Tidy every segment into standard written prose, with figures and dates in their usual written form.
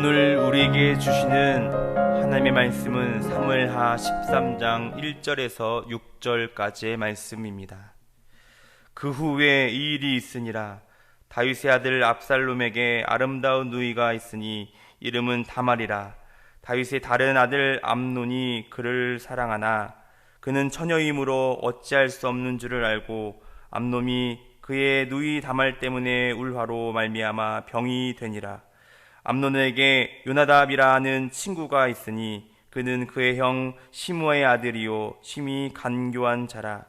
오늘 우리에게 주시는 하나님의 말씀은 사무엘하 13장 1절에서 6절까지의 말씀입니다. 그 후에 이 일이 있으니라. 다윗의 아들 압살롬에게 아름다운 누이가 있으니 이름은 다말이라. 다윗의 다른 아들 암논이 그를 사랑하나 그는 처녀이므로 어찌할 수 없는 줄을 알고 암논이 그의 누이 다말 때문에 울화로 말미암아 병이 되니라. 암논에게 요나답이라는 친구가 있으니 그는 그의 형 시므아의 아들이요 심히 간교한 자라.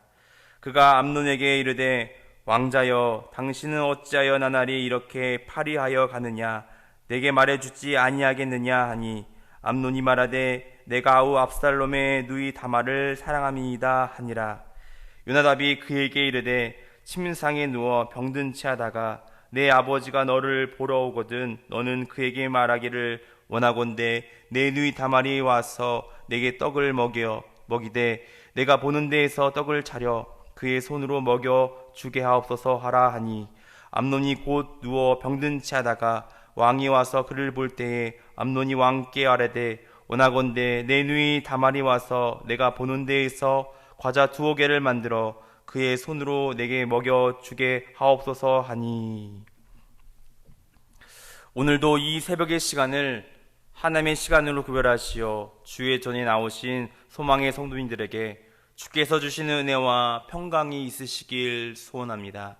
그가 암논에게 이르되 왕자여 당신은 어찌하여 나날이 이렇게 파리하여 가느냐 내게 말해주지 아니하겠느냐 하니 암논이 말하되 내가 아우 압살롬의 누이 다말을 사랑함이이다 하니라. 요나답이 그에게 이르되 침상에 누워 병든 채 하다가 내 아버지가 너를 보러 오거든 너는 그에게 말하기를 원하건대 내 누이 다말이 와서 내게 떡을 먹이되 내가 보는 데에서 떡을 차려 그의 손으로 먹여 주게 하옵소서 하라 하니 암논이 곧 누워 병든 채 하다가 왕이 와서 그를 볼 때에 암논이 왕께 아뢰되 원하건대 내 누이 다말이 와서 내가 보는 데에서 과자 2개를 만들어 그의 손으로 내게 먹여주게 하옵소서 하니. 오늘도 이 새벽의 시간을 하나님의 시간으로 구별하시어 주의 전에 나오신 소망의 성도님들에게 주께서 주시는 은혜와 평강이 있으시길 소원합니다.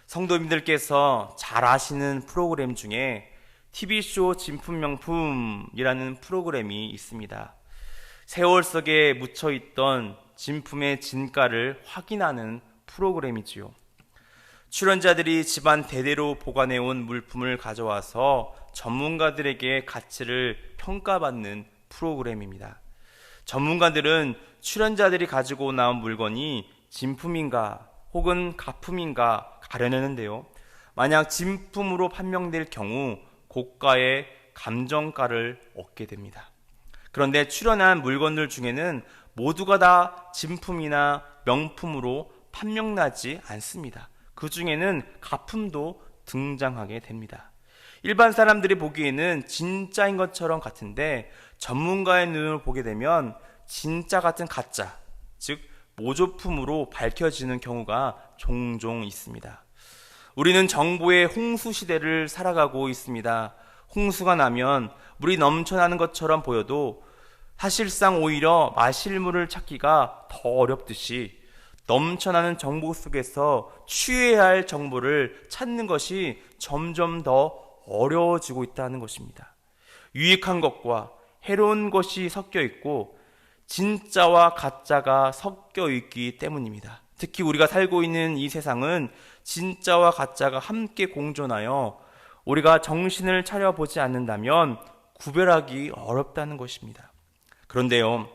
성도님들께서 잘 아시는 프로그램 중에 TV쇼 진품명품이라는 프로그램이 있습니다. 세월 속에 묻혀있던 진품의 진가를 확인하는 프로그램이지요. 출연자들이 집안 대대로 보관해온 물품을 가져와서 전문가들에게 가치를 평가받는 프로그램입니다. 전문가들은 출연자들이 가지고 나온 물건이 진품인가 혹은 가품인가 가려내는데요. 만약 진품으로 판명될 경우 고가의 감정가를 얻게 됩니다. 그런데 출연한 물건들 중에는 모두가 다 진품이나 명품으로 판명나지 않습니다. 그 중에는 가품도 등장하게 됩니다. 일반 사람들이 보기에는 진짜인 것처럼 같은데 전문가의 눈으로 보게 되면 진짜 같은 가짜, 즉 모조품으로 밝혀지는 경우가 종종 있습니다. 우리는 정보의 홍수 시대를 살아가고 있습니다. 홍수가 나면 물이 넘쳐나는 것처럼 보여도 사실상 오히려 마실 물을 찾기가 더 어렵듯이 넘쳐나는 정보 속에서 취해야 할 정보를 찾는 것이 점점 더 어려워지고 있다는 것입니다. 유익한 것과 해로운 것이 섞여 있고 진짜와 가짜가 섞여 있기 때문입니다. 특히 우리가 살고 있는 이 세상은 진짜와 가짜가 함께 공존하여 우리가 정신을 차려보지 않는다면 구별하기 어렵다는 것입니다. 그런데요,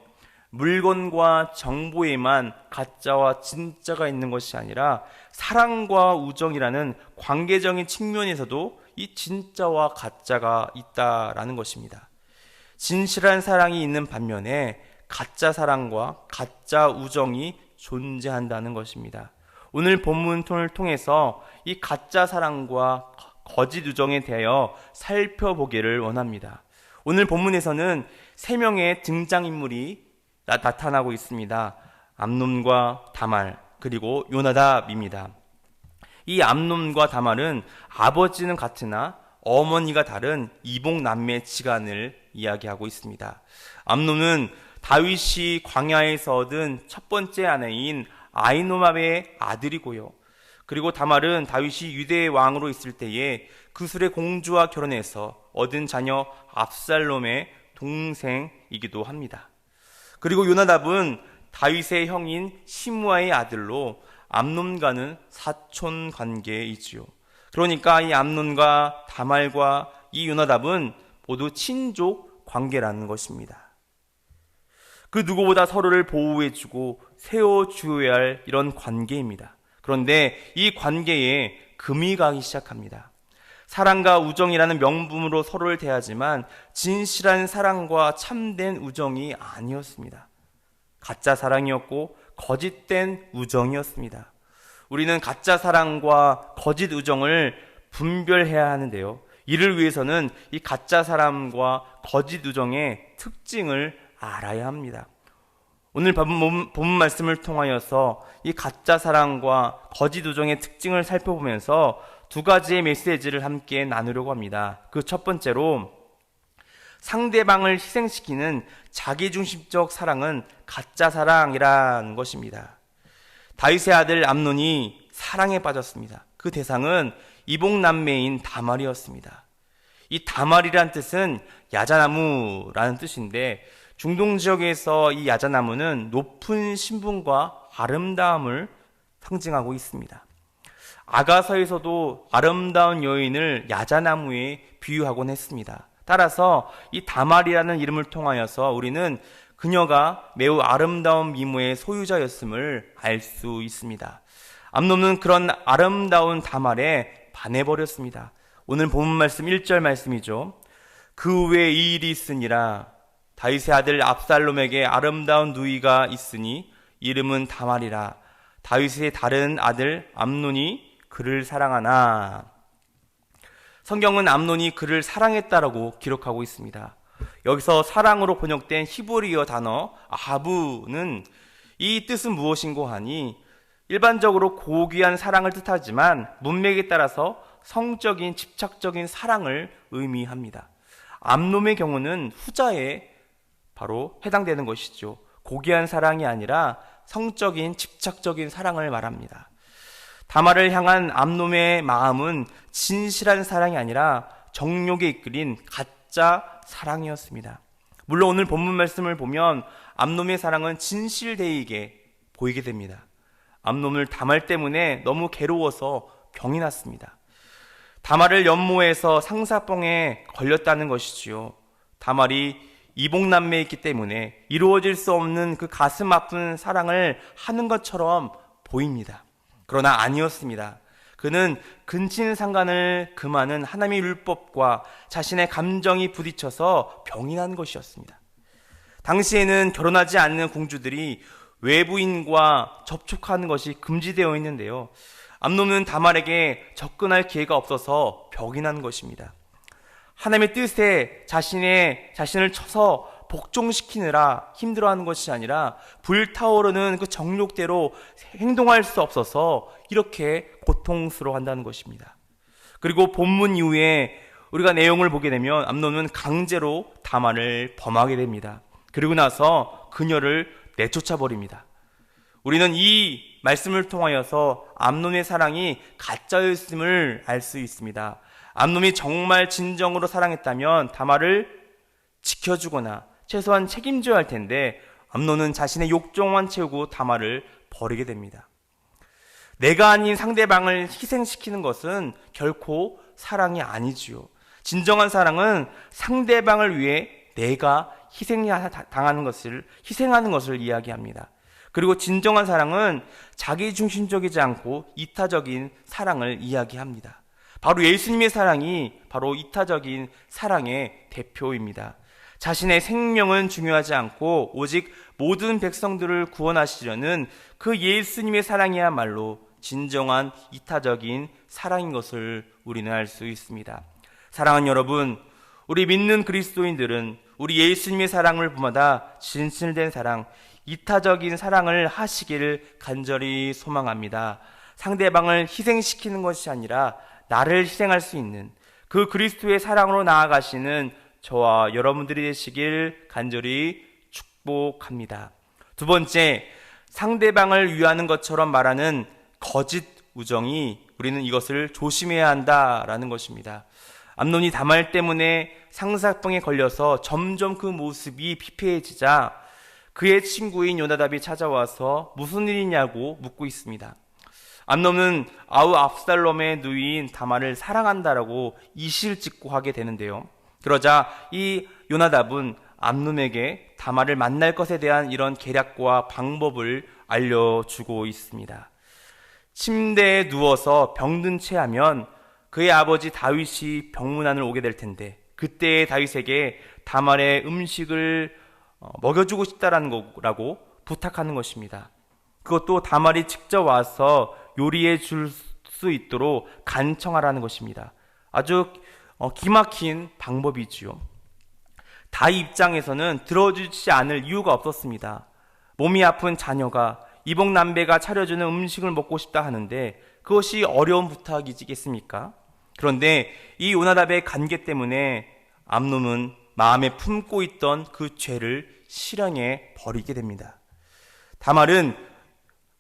물건과 정보에만 가짜와 진짜가 있는 것이 아니라 사랑과 우정이라는 관계적인 측면에서도 이 진짜와 가짜가 있다라는 것입니다. 진실한 사랑이 있는 반면에 가짜 사랑과 가짜 우정이 존재한다는 것입니다. 오늘 본문을 통해서 이 가짜 사랑과 거짓 우정에 대하여 살펴보기를 원합니다. 오늘 본문에서는 3명의 등장인물이 나타나고 있습니다. 암논과 다말 그리고 요나답입니다. 이 암논과 다말은 아버지는 같으나 어머니가 다른 이복남매지간을 이야기하고 있습니다. 암논은 다윗이 광야에서 얻은 첫 번째 아내인 아히노암의 아들이고요. 그리고 다말은 다윗이 유대의 왕으로 있을 때에 그술의 공주와 결혼해서 얻은 자녀 압살롬의 동생이기도 합니다. 그리고 요나답은 다윗의 형인 시므아의 아들로 암논과는 사촌 관계이지요. 그러니까 이 암논과 다말과 이 요나답은 모두 친족 관계라는 것입니다. 그 누구보다 서로를 보호해주고 세워주어야 할 이런 관계입니다. 그런데 이 관계에 금이 가기 시작합니다. 사랑과 우정이라는 명분으로 서로를 대하지만 진실한 사랑과 참된 우정이 아니었습니다. 가짜 사랑이었고 거짓된 우정이었습니다. 우리는 가짜 사랑과 거짓 우정을 분별해야 하는데요. 이를 위해서는 이 가짜 사람과 거짓 우정의 특징을 알아야 합니다. 오늘 본문 말씀을 통하여서 이 가짜 사랑과 거짓 우정의 특징을 살펴보면서 두 가지의 메시지를 함께 나누려고 합니다. 그 첫 번째로, 상대방을 희생시키는 자기중심적 사랑은 가짜 사랑이라는 것입니다. 다윗의 아들 암논이 사랑에 빠졌습니다. 그 대상은 이복남매인 다말이었습니다. 이 다말이란 뜻은 야자나무라는 뜻인데, 중동 지역에서 이 야자나무는 높은 신분과 아름다움을 상징하고 있습니다. 아가서에서도 아름다운 여인을 야자나무에 비유하곤 했습니다. 따라서 이 다말이라는 이름을 통하여서 우리는 그녀가 매우 아름다운 미모의 소유자였음을 알 수 있습니다. 암논은 그런 아름다운 다말에 반해버렸습니다. 오늘 본문 말씀 1절 말씀이죠. 그 후에 이 일이 있으니라. 다윗의 아들 압살롬에게 아름다운 누이가 있으니 이름은 다말이라. 다윗의 다른 아들 암논이 그를 사랑하나. 성경은 암논이 그를 사랑했다라고 기록하고 있습니다. 여기서 사랑으로 번역된 히브리어 단어 아하브는 이 뜻은 무엇인고 하니, 일반적으로 고귀한 사랑을 뜻하지만 문맥에 따라서 성적인 집착적인 사랑을 의미합니다. 암논의 경우는 후자에 바로 해당되는 것이죠. 고귀한 사랑이 아니라 성적인 집착적인 사랑을 말합니다. 다말을 향한 암논의 마음은 진실한 사랑이 아니라 정욕에 이끌린 가짜 사랑이었습니다. 물론 오늘 본문 말씀을 보면 암논의 사랑은 진실되게 보이게 됩니다. 암논을 다말 때문에 너무 괴로워서 병이 났습니다. 다말을 연모해서 상사병에 걸렸다는 것이지요. 다말이 이복남매였기 때문에 이루어질 수 없는 그 가슴 아픈 사랑을 하는 것처럼 보입니다. 그러나 아니었습니다. 그는 근친상간을 금하는 하나님의 율법과 자신의 감정이 부딪혀서 병이 난 것이었습니다. 당시에는 결혼하지 않는 공주들이 외부인과 접촉하는 것이 금지되어 있는데요. 암논은 다말에게 접근할 기회가 없어서 병이 난 것입니다. 하나님의 뜻에 자신을 쳐서 복종시키느라 힘들어하는 것이 아니라 불타오르는 그 정욕대로 행동할 수 없어서 이렇게 고통스러워한다는 것입니다. 그리고 본문 이후에 우리가 내용을 보게 되면 암논은 강제로 다말을 범하게 됩니다. 그리고 나서 그녀를 내쫓아 버립니다. 우리는 이 말씀을 통하여서 암논의 사랑이 가짜였음을 알 수 있습니다. 암논이 정말 진정으로 사랑했다면 다말을 지켜주거나 최소한 책임져야 할 텐데, 암논은 자신의 욕정만 채우고 다말을 버리게 됩니다. 내가 아닌 상대방을 희생시키는 것은 결코 사랑이 아니지요. 진정한 사랑은 상대방을 위해 내가 희생하는 것을 이야기합니다. 그리고 진정한 사랑은 자기중심적이지 않고 이타적인 사랑을 이야기합니다. 바로 예수님의 사랑이 바로 이타적인 사랑의 대표입니다. 자신의 생명은 중요하지 않고 오직 모든 백성들을 구원하시려는 그 예수님의 사랑이야말로 진정한 이타적인 사랑인 것을 우리는 알 수 있습니다. 사랑하는 여러분, 우리 믿는 그리스도인들은 우리 예수님의 사랑을 본받아 진실된 사랑, 이타적인 사랑을 하시기를 간절히 소망합니다. 상대방을 희생시키는 것이 아니라 나를 희생할 수 있는 그 그리스도의 사랑으로 나아가시는 저와 여러분들이 되시길 간절히 축복합니다. 두 번째, 상대방을 위하는 것처럼 말하는 거짓 우정이, 우리는 이것을 조심해야 한다라는 것입니다. 암논이 다말 때문에 상사병에 걸려서 점점 그 모습이 피폐해지자 그의 친구인 요나답이 찾아와서 무슨 일이냐고 묻고 있습니다. 암논은 아우 압살롬의 누이인 다말을 사랑한다라고 이실직고 하게 되는데요. 그러자 이 요나답은 암논에게 다말을 만날 것에 대한 이런 계략과 방법을 알려주고 있습니다. 침대에 누워서 병든 채 하면 그의 아버지 다윗이 병문안을 오게 될 텐데, 그때 다윗에게 다말의 음식을 먹여주고 싶다라는 거라고 부탁하는 것입니다. 그것도 다말이 직접 와서 요리해 줄 수 있도록 간청하라는 것입니다. 아주 기막힌 방법이지요. 다윗 입장에서는 들어주지 않을 이유가 없었습니다. 몸이 아픈 자녀가 이복남배가 차려주는 음식을 먹고 싶다 하는데 그것이 어려운 부탁이겠습니까? 그런데 이 요나답의 간계 때문에 암논은 마음에 품고 있던 그 죄를 실행해 버리게 됩니다. 다말은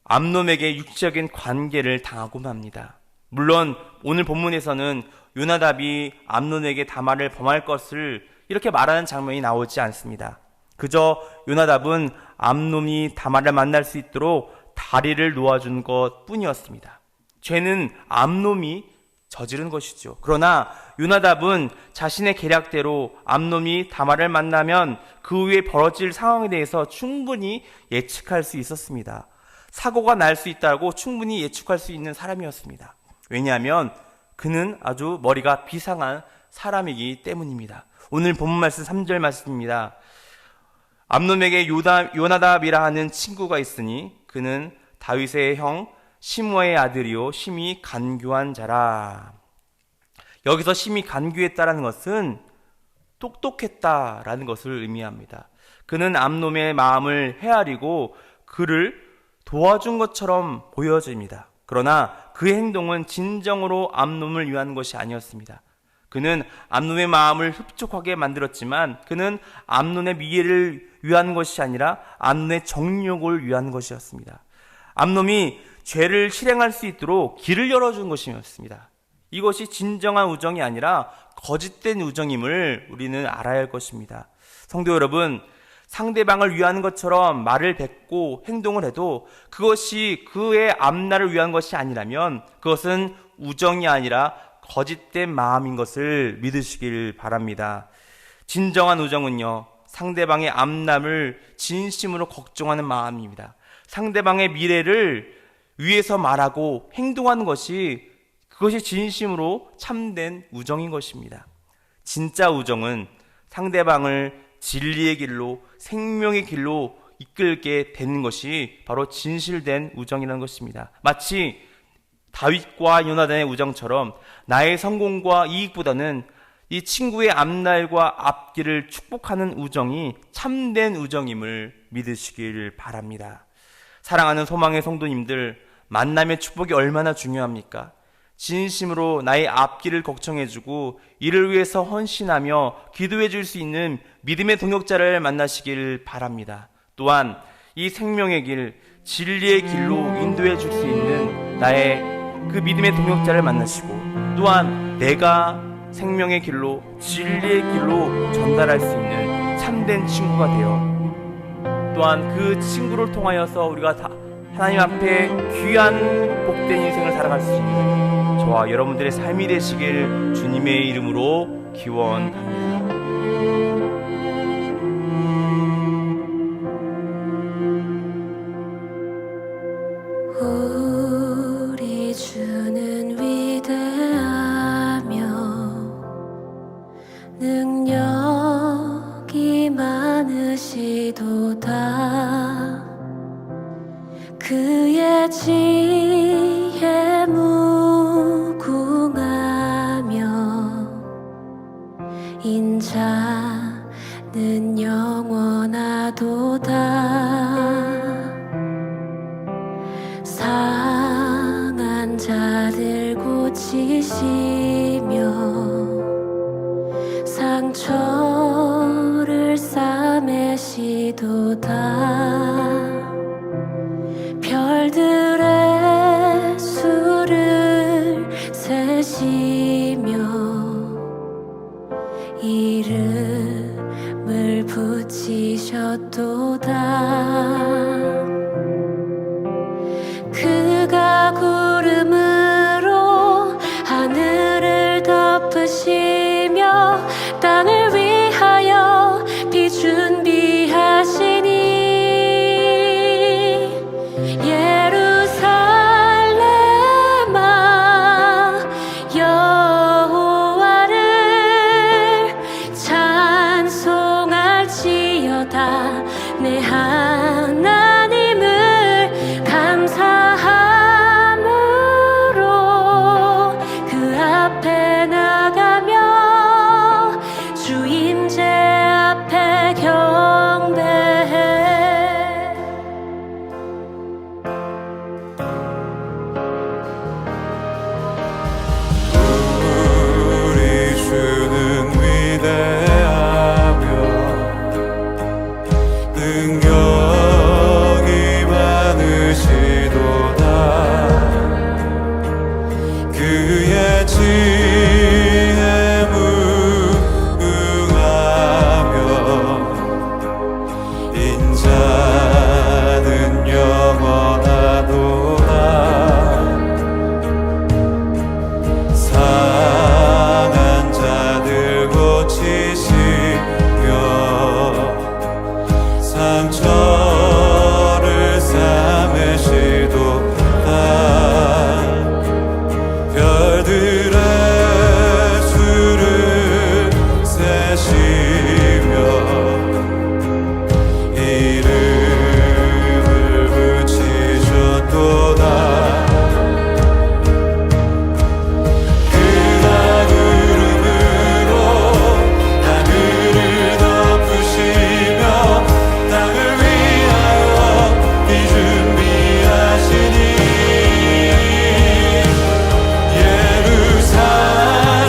암논에게 육체적인 관계를 당하고 맙니다. 물론 오늘 본문에서는 요나답이 암논에게 다말을 범할 것을 이렇게 말하는 장면이 나오지 않습니다. 그저 요나답은 암논이 다말을 만날 수 있도록 다리를 놓아준 것 뿐이었습니다. 죄는 암논이 저지른 것이죠. 그러나 요나답은 자신의 계략대로 암논이 다말을 만나면 그 후에 벌어질 상황에 대해서 충분히 예측할 수 있었습니다. 사고가 날 수 있다고 충분히 예측할 수 있는 사람이었습니다. 왜냐하면 그는 아주 머리가 비상한 사람이기 때문입니다. 오늘 본문 말씀 3절 말씀입니다. 암논에게 요나답이라 하는 친구가 있으니 그는 다윗의 형 시므아의 아들이요 심히 간교한 자라. 여기서 심히 간교했다라는 것은 똑똑했다라는 것을 의미합니다. 그는 암논의 마음을 헤아리고 그를 도와준 것처럼 보여집니다. 그러나 그 행동은 진정으로 암논을 위한 것이 아니었습니다. 그는 암논의 마음을 흡족하게 만들었지만 그는 암논의 미래를 위한 것이 아니라 암논의 정욕을 위한 것이었습니다. 암논이 죄를 실행할 수 있도록 길을 열어준 것이었습니다. 이것이 진정한 우정이 아니라 거짓된 우정임을 우리는 알아야 할 것입니다. 성도 여러분, 상대방을 위하는 것처럼 말을 뱉고 행동을 해도 그것이 그의 앞날을 위한 것이 아니라면 그것은 우정이 아니라 거짓된 마음인 것을 믿으시길 바랍니다. 진정한 우정은요, 상대방의 앞날을 진심으로 걱정하는 마음입니다. 상대방의 미래를 위해서 말하고 행동하는 것이 그것이 진심으로 참된 우정인 것입니다. 진짜 우정은 상대방을 진리의 길로 생명의 길로 이끌게 되는 것이 바로 진실된 우정이라는 것입니다. 마치 다윗과 요나단의 우정처럼 나의 성공과 이익보다는 이 친구의 앞날과 앞길을 축복하는 우정이 참된 우정임을 믿으시길 바랍니다. 사랑하는 소망의 성도님들, 만남의 축복이 얼마나 중요합니까? 진심으로 나의 앞길을 걱정해주고 이를 위해서 헌신하며 기도해 줄 수 있는 믿음의 동역자를 만나시길 바랍니다. 또한 이 생명의 길, 진리의 길로 인도해 줄 수 있는 나의 그 믿음의 동역자를 만나시고 또한 내가 생명의 길로 진리의 길로 전달할 수 있는 참된 친구가 되어 또한 그 친구를 통하여서 우리가 하나님 앞에 귀한 복된 인생을 살아갈 수 있는 저와 여러분들의 삶이 되시길 주님의 이름으로 기원합니다. 우리 주는 위대하며 능력이 많으시도다. 그의 지혜 무궁하며 인자는 영원하도다. 상한 자들 고치시며 상처를 싸매시도다. 별들의 수를 세시며 이름을 붙이셨도다. 그가 구름으로 하늘을 대하며 능력이 많으시도다. 그의 지혜 무궁하며 인자는 영원하도다. 상한 자들 고치시며 상처를 싸매시도다. 별들의 수를 세시며 이름을 붙이셨도다. 그가 구름으로 하늘을 덮으시며 땅을 위하여 비 준비하시니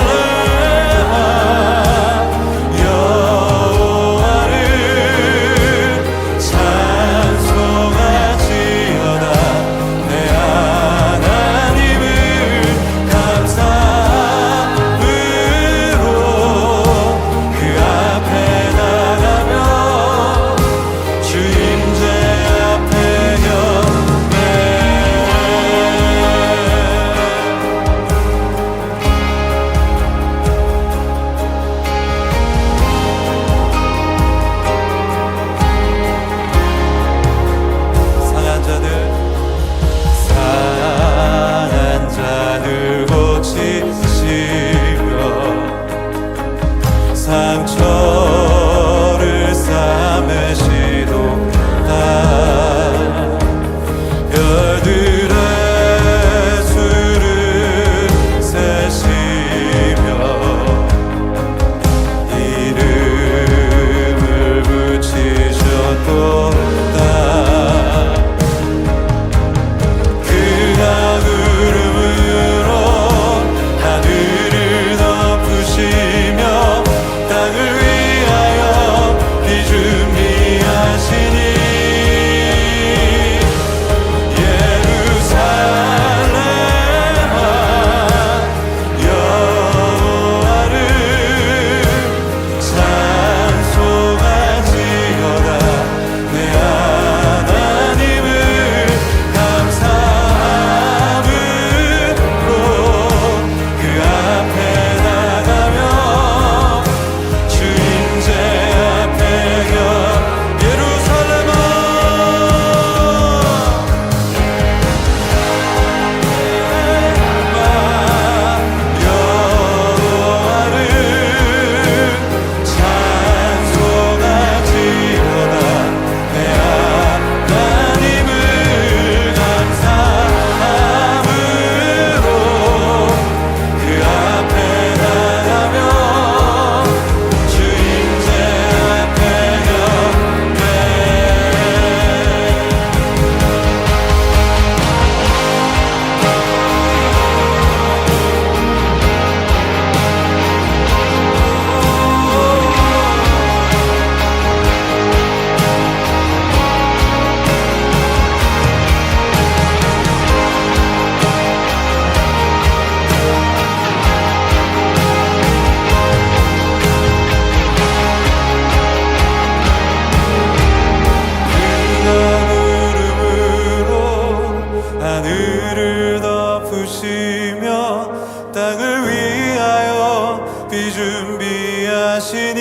예루살렘아 여호와를 찬송하지어다. 내 하나님을 감사함으로 그 앞에 나가며 주 임재 앞에 경배. 상한 자들 고치시며 상처를 싸매시도다. 별들의 수를 세시며 이름을 붙이셨도다. 그가 구름으로 하늘을 덮으시며 땅을 위하여 비 준비하시니 예루살렘아 여호와를 찬송하지어다. 내 하나님을 감사함으로 그 앞에 나가며 주 임재 앞에 예루살렘아 여호와를 찬송하지어다. 내 하나님을 감사함으로 그 앞에 나가며 주 임재 앞에 경배. 구름으로 하늘을 덮으시며 땅을 위하여 비 준비하시니